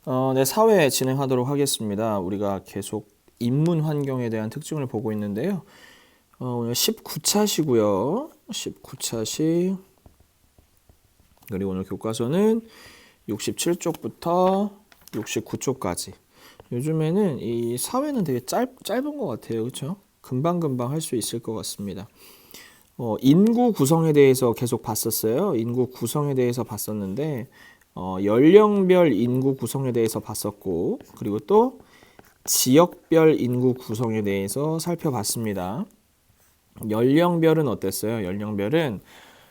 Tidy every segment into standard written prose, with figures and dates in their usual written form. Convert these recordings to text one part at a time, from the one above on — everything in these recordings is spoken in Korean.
네, 사회 진행하도록 하겠습니다. 우리가 계속 인문 환경에 대한 특징을 보고 있는데요. 오늘 19차시고요. 19차시. 그리고 오늘 교과서는 67쪽부터 69쪽까지. 요즘에는 이 사회는 되게 짧은 것 같아요. 그렇죠? 금방금방 할 수 있을 것 같습니다. 인구 구성에 대해서 계속 봤었어요. 인구 구성에 대해서 봤었는데 연령별 인구 구성에 대해서 봤었고, 그리고 또 지역별 인구 구성에 대해서 살펴봤습니다. 연령별은 어땠어요? 연령별은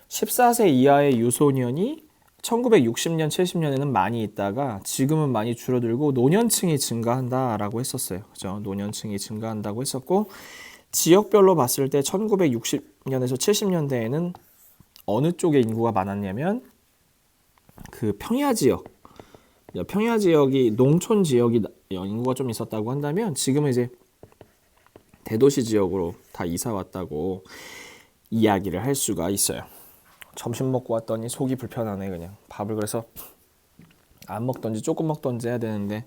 14세 이하의 유소년이 1960년, 70년에는 많이 있다가 지금은 많이 줄어들고 노년층이 증가한다라고 했었어요. 그죠? 노년층이 증가한다고 했었고, 지역별로 봤을 때 1960년에서 70년대에는 어느 쪽에 인구가 많았냐면 그 평야 지역이 농촌 지역이 인구가 좀 있었다고 한다면 지금은 이제 대도시 지역으로 다 이사 왔다고 이야기를 할 수가 있어요. 점심 먹고 왔더니 속이 불편하네. 그냥 밥을 그래서 안 먹던지 조금 먹던지 해야 되는데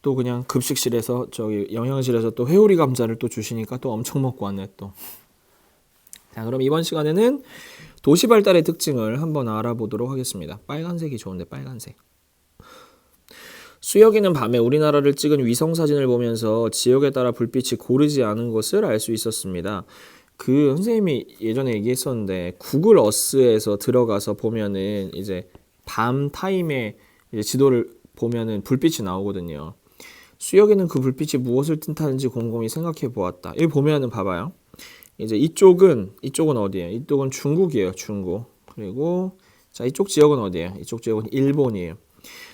또 그냥 급식실에서 저기 영양실에서 또 회오리 감자를 또 주시니까 또 엄청 먹고 왔네 또. 자, 그럼 이번 시간에는 도시 발달의 특징을 한번 알아보도록 하겠습니다. 빨간색이 좋은데 빨간색. 수혁이는 밤에 우리나라를 찍은 위성 사진을 보면서 지역에 따라 불빛이 고르지 않은 것을 알 수 있었습니다. 그 선생님이 예전에 얘기했었는데 구글 어스에서 들어가서 보면은 이제 밤 타임에 이제 지도를 보면은 불빛이 나오거든요. 수혁이는 그 불빛이 무엇을 뜻하는지 곰곰이 생각해 보았다. 여기 보면은 봐봐요. 이제 이쪽은 어디예요? 이쪽은 중국이에요. 중국. 그리고 자, 이쪽 지역은 어디예요? 이쪽 지역은 일본이에요.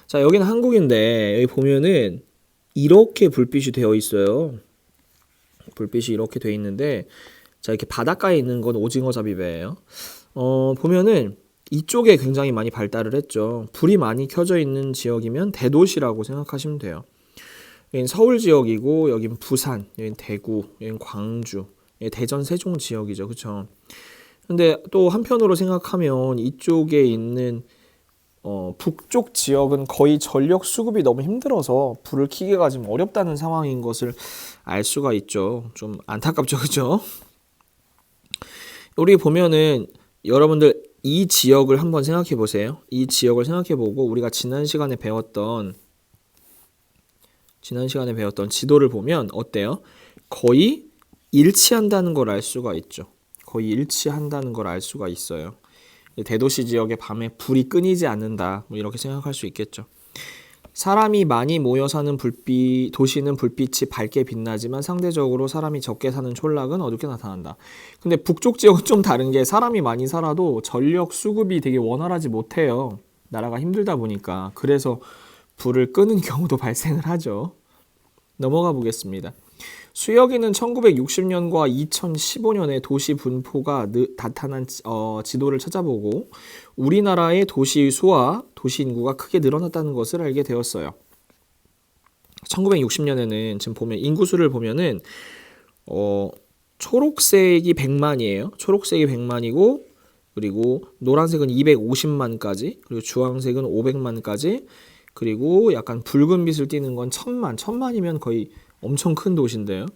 자, 여기는 한국인데 여기 보면은 이렇게 불빛이 되어 있어요. 불빛이 이렇게 되어 있는데 자, 이렇게 바닷가에 있는 건 오징어 잡이배예요. 보면은 이쪽에 굉장히 많이 발달을 했죠. 불이 많이 켜져 있는 지역이면 대도시라고 생각하시면 돼요. 여긴 서울 지역이고 여긴 부산, 여긴 대구, 여긴 광주, 여긴 대전, 세종 지역이죠. 그렇죠? 근데 또 한편으로 생각하면 이쪽에 있는 북쪽 지역은 거의 전력 수급이 너무 힘들어서 불을 켜기가 좀 어렵다는 상황인 것을 알 수가 있죠. 좀 안타깝죠. 그렇죠? 우리 보면은 여러분들 이 지역을 한번 생각해 보세요. 이 지역을 생각해 보고 우리가 지난 시간에 배웠던 지도를 보면 어때요? 거의 일치한다는 걸 알 수가 있죠. 거의 일치한다는 걸 알 수가 있어요. 대도시 지역에 밤에 불이 끊이지 않는다. 뭐 이렇게 생각할 수 있겠죠. 사람이 많이 모여 사는 도시는 불빛이 밝게 빛나지만 상대적으로 사람이 적게 사는 촌락은 어둡게 나타난다. 근데 북쪽 지역은 좀 다른 게 사람이 많이 살아도 전력 수급이 되게 원활하지 못해요. 나라가 힘들다 보니까. 그래서 불을 끄는 경우도 발생을 하죠. 넘어가 보겠습니다. 수혁이는 1960년과 2015년에 도시 분포가 나타난 지도를 찾아보고 우리나라의 도시 수와 도시 인구가 크게 늘어났다는 것을 알게 되었어요. 1960년에는 지금 보면 인구수를 보면은 초록색이 100만이에요. 초록색이 100만이고 그리고 노란색은 250만까지 그리고 주황색은 500만까지 그리고 약간 붉은빛을 띠는 건 1000만이면 거의 엄청 큰 도시인데요.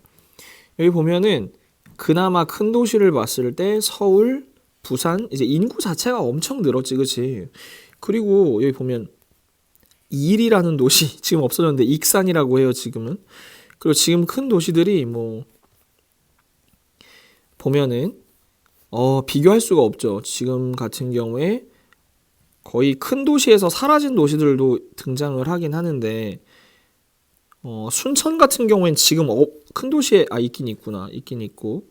여기 보면은 그나마 큰 도시를 봤을 때 서울, 부산 이제 인구 자체가 엄청 늘었지, 그치? 그리고 여기 보면 일이라는 도시 지금 없어졌는데 익산이라고 해요, 지금은. 그리고 지금 큰 도시들이 뭐 보면은 비교할 수가 없죠. 지금 같은 경우에 거의 큰 도시에서 사라진 도시들도 등장을 하긴 하는데 순천 같은 경우엔 지금 큰 도시에 있긴 있구나. 있긴 있고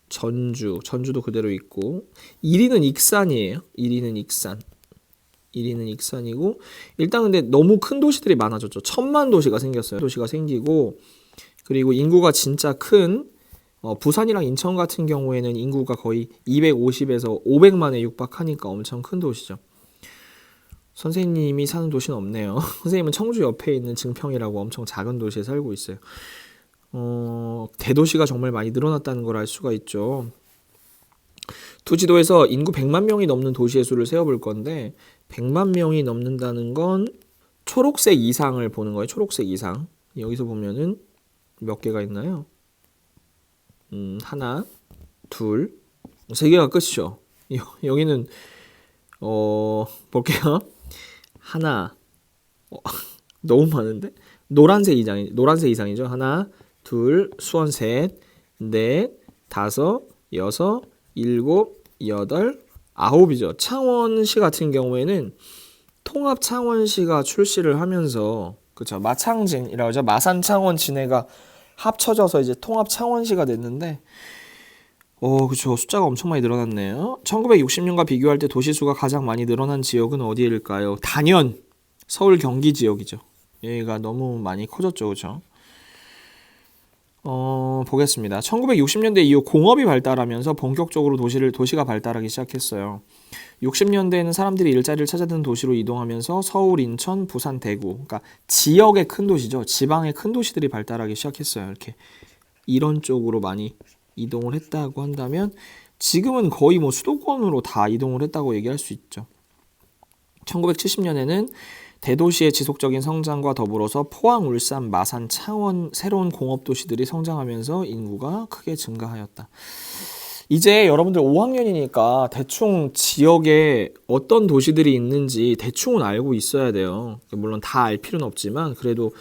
전주도 그대로 있고 일위는 익산이에요. 일위는 익산이고 일단 근데 너무 큰 도시들이 많아졌죠. 1000만 도시가 생겼어요. 도시가 생기고 그리고 인구가 진짜 큰 부산이랑 인천 같은 경우에는 인구가 거의 250에서 500만에 육박하니까 엄청 큰 도시죠. 선생님이 사는 도시는 없네요. 선생님은 청주 옆에 있는 증평이라고 엄청 작은 도시에 살고 있어요. 대도시가 정말 많이 늘어났다는 걸 알 수가 있죠. 두 지도에서 인구 100만 명이 넘는 도시의 수를 세어볼 건데 100만 명이 넘는다는 건 초록색 이상을 보는 거예요. 초록색 이상. 여기서 보면은 몇 개가 있나요? 하나, 둘, 세 개가 끝이죠. 여기는 볼게요. 하나, 너무 많은데? 노란색 이상이죠. 하나, 둘, 수원 셋, 넷, 다섯, 여섯, 일곱, 여덟, 아홉이죠. 창원시 같은 경우에는 통합 창원시가 출시를 하면서 그쵸 마창진이라고 하죠. 마산 창원 진해가 합쳐져서 이제 통합 창원시가 됐는데 그쵸 숫자가 엄청 많이 늘어났네요. 1960년과 비교할 때 도시수가 가장 많이 늘어난 지역은 어디일까요? 단연 서울 경기 지역이죠. 여기가 너무 많이 커졌죠. 그쵸? 보겠습니다. 1960년대 이후 공업이 발달하면서 본격적으로 도시가 발달하기 시작했어요. 60년대에는 사람들이 일자리를 찾아드는 도시로 이동하면서 서울, 인천, 부산, 대구, 그러니까 지역의 큰 도시죠. 지방의 큰 도시들이 발달하기 시작했어요. 이렇게 이런 쪽으로 많이 이동을 했다고 한다면 지금은 거의 뭐 수도권으로 다 이동을 했다고 얘기할 수 있죠. 1970년에는 대도시의 지속적인 성장과 더불어서 포항, 울산, 마산, 창원 새로운 공업도시들이 성장하면서 인구가 크게 증가하였다. 이제 여러분들 5학년이니까 대충 지역에 어떤 도시들이 있는지 대충은 알고 있어야 돼요. 물론 다 알 필요는 없지만 그래도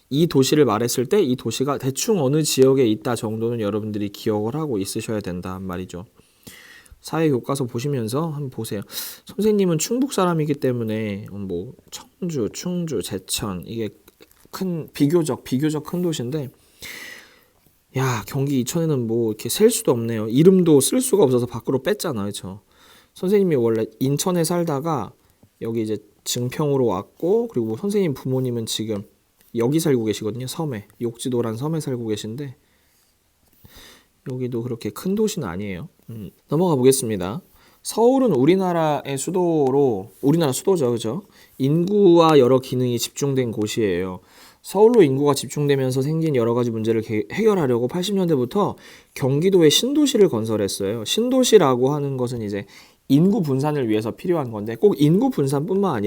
이 도시를 말했을 때 이 도시가 대충 어느 지역에 있다 정도는 여러분들이 기억을 하고 있으셔야 된단 말이죠. 사회교과서 보시면서 한번 보세요. 선생님은 충북 사람이기 때문에 뭐 청주, 충주, 제천 이게 비교적 큰 도시인데 야 경기 이천에는 뭐 이렇게 셀 수도 없네요. 이름도 쓸 수가 없어서 밖으로 뺐잖아요. 그렇죠? 선생님이 원래 인천에 살다가 여기 이제 증평으로 왔고 그리고 선생님 부모님은 지금 여기 살고 계시거든요. 섬에 욕지도란 섬에 살고 계신데 여기도 그렇게 큰 도시는 아니에요. 넘어가 보겠습니다. 서울은 우리나라 수도죠. 그죠? 인구와 여러 기능이 집중된 곳이에요. 서울로 인구가 집중되면서 생긴 여러 가지 문제를 해결하려고 80년대부터 경기도에 신도시를 건설했어요. 신도시라고 하는 것은 이제 인구 분산을 위해서 필요한 건데 꼭 인구 분산뿐만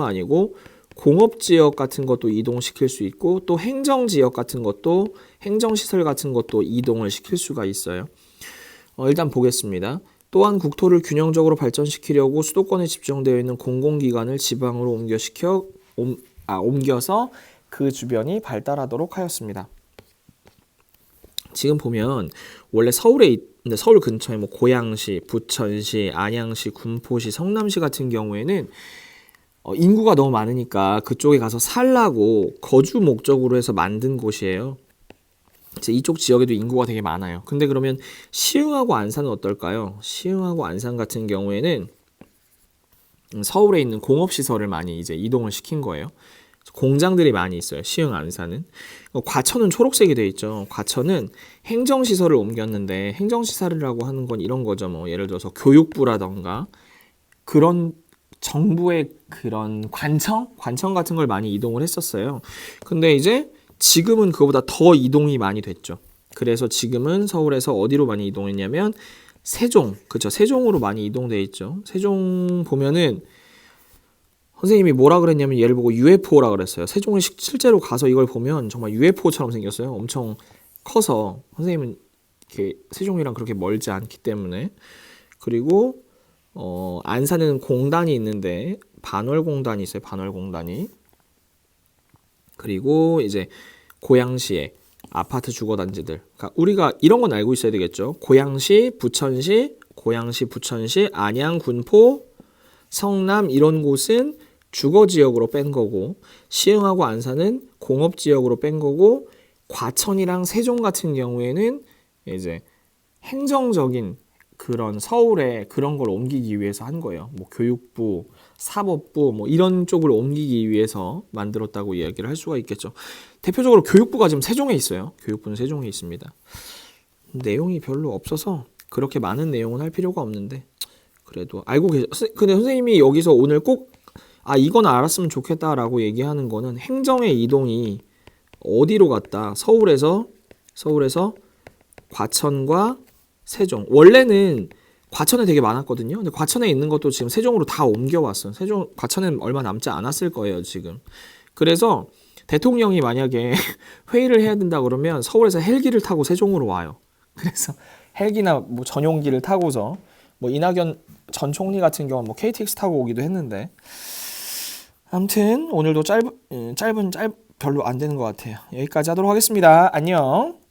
아니고 공업지역 같은 것도 이동시킬 수 있고 또 행정지역 같은 것도 행정시설 같은 것도 이동을 시킬 수가 있어요. 일단 보겠습니다. 또한 국토를 균형적으로 발전시키려고 수도권에 집중되어 있는 공공기관을 지방으로 옮겨서 그 주변이 발달하도록 하였습니다. 지금 보면 원래 서울 근처에 뭐 고양시, 부천시, 안양시, 군포시, 성남시 같은 경우에는 인구가 너무 많으니까 그쪽에 가서 살라고 거주 목적으로 해서 만든 곳이에요. 이쪽 지역에도 인구가 되게 많아요. 근데 그러면 시흥하고 안산은 어떨까요? 시흥하고 안산 같은 경우에는 서울에 있는 공업시설을 많이 이제 이동을 시킨 거예요. 공장들이 많이 있어요. 시흥, 안산은. 과천은 초록색이 돼 있죠. 과천은 행정시설을 옮겼는데 행정시설이라고 하는 건 이런 거죠. 뭐 예를 들어서 교육부라던가 그런 정부의 그런 관청 같은 걸 많이 이동을 했었어요. 근데 이제 지금은 그거보다 더 이동이 많이 됐죠. 그래서 지금은 서울에서 어디로 많이 이동했냐면 세종, 그쵸? 세종으로 많이 이동돼 있죠. 세종 보면은 선생님이 뭐라 그랬냐면 얘를 보고 UFO라 그랬어요. 세종에 실제로 가서 이걸 보면 정말 UFO처럼 생겼어요. 엄청 커서 선생님은 이렇게 세종이랑 그렇게 멀지 않기 때문에. 그리고 안산에는 공단이 있는데 반월공단이 있어요. 반월공단이. 그리고 이제 고양시에 아파트 주거단지들. 그러니까 우리가 이런 건 알고 있어야 되겠죠. 고양시, 부천시, 안양, 군포, 성남 이런 곳은 주거지역으로 뺀 거고 시흥하고 안산은 공업지역으로 뺀 거고 과천이랑 세종 같은 경우에는 이제 행정적인 그런 서울에 그런 걸 옮기기 위해서 한 거예요. 뭐 교육부, 사법부 뭐 이런 쪽을 옮기기 위해서 만들었다고 이야기를 할 수가 있겠죠. 대표적으로 교육부가 지금 세종에 있어요. 교육부는 세종에 있습니다. 내용이 별로 없어서 그렇게 많은 내용은 할 필요가 없는데 그래도 알고 계셔. 근데 선생님이 여기서 오늘 꼭 이건 알았으면 좋겠다라고 얘기하는 거는 행정의 이동이 어디로 갔다. 서울에서 과천과 세종. 원래는 과천에 되게 많았거든요. 근데 과천에 있는 것도 지금 세종으로 다 옮겨왔어요. 과천엔 얼마 남지 않았을 거예요, 지금. 그래서 대통령이 만약에 회의를 해야 된다 그러면 서울에서 헬기를 타고 세종으로 와요. 그래서 헬기나 뭐 전용기를 타고서 뭐 이낙연 전 총리 같은 경우는 뭐 KTX 타고 오기도 했는데 아무튼 오늘도 짧은 별로 안 되는 것 같아요. 여기까지 하도록 하겠습니다. 안녕.